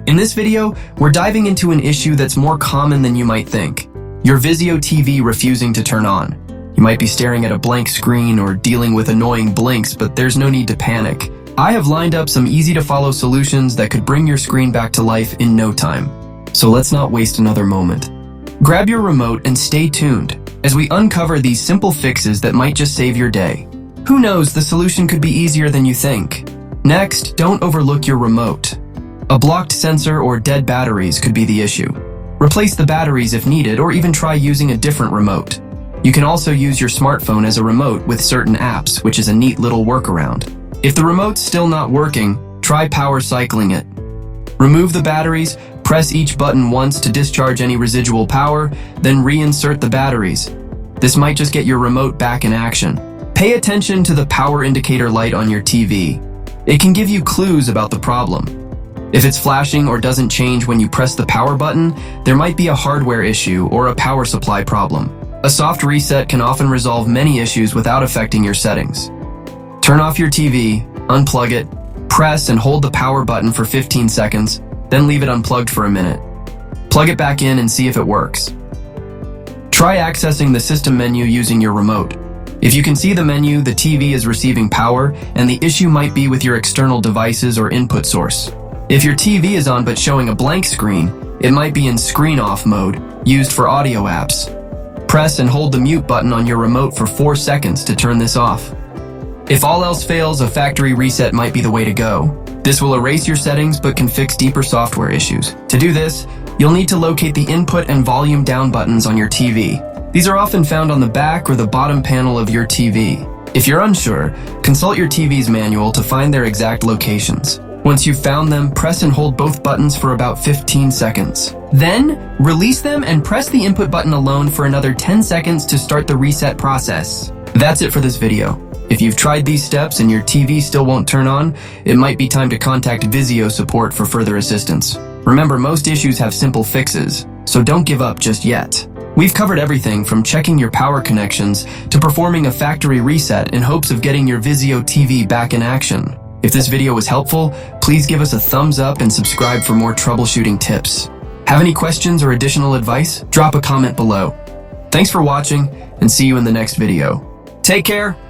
In this video, we're diving into an issue that's more common than you might think. Your Vizio TV refusing to turn on. You might be staring at a blank screen or dealing with annoying blinks, but there's no need to panic. I have lined up some easy-to-follow solutions that could bring your screen back to life in no time. So let's not waste another moment. Grab your remote and stay tuned as we uncover these simple fixes that might just save your day. Who knows, the solution could be easier than you think. Next, don't overlook your remote. A blocked sensor or dead batteries could be the issue. Replace the batteries if needed, or even try using a different remote. You can also use your smartphone as a remote with certain apps, which is a neat little workaround. If the remote's still not working, try power cycling it. Remove the batteries, press each button once to discharge any residual power, then reinsert the batteries. This might just get your remote back in action. Pay attention to the power indicator light on your TV. It can give you clues about the problem. If it's flashing or doesn't change when you press the power button, there might be a hardware issue or a power supply problem. A soft reset can often resolve many issues without affecting your settings. Turn off your TV, unplug it, press and hold the power button for 15 seconds, then leave it unplugged for a minute. Plug it back in and see if it works. Try accessing the system menu using your remote. If you can see the menu, the TV is receiving power, and the issue might be with your external devices or input source. If your TV is on but showing a blank screen, it might be in screen off mode, used for audio apps. Press and hold the mute button on your remote for 4 seconds to turn this off. If all else fails, a factory reset might be the way to go. This will erase your settings but can fix deeper software issues. To do this, you'll need to locate the input and volume down buttons on your TV. These are often found on the back or the bottom panel of your TV. If you're unsure, consult your TV's manual to find their exact locations. Once you've found them, press and hold both buttons for about 15 seconds. Then, release them and press the input button alone for another 10 seconds to start the reset process. That's it for this video. If you've tried these steps and your TV still won't turn on, it might be time to contact Vizio support for further assistance. Remember, most issues have simple fixes, so don't give up just yet. We've covered everything from checking your power connections to performing a factory reset in hopes of getting your Vizio TV back in action. If this video was helpful, please give us a thumbs up and subscribe for more troubleshooting tips. Have any questions or additional advice? Drop a comment below. Thanks for watching, and see you in the next video. Take care!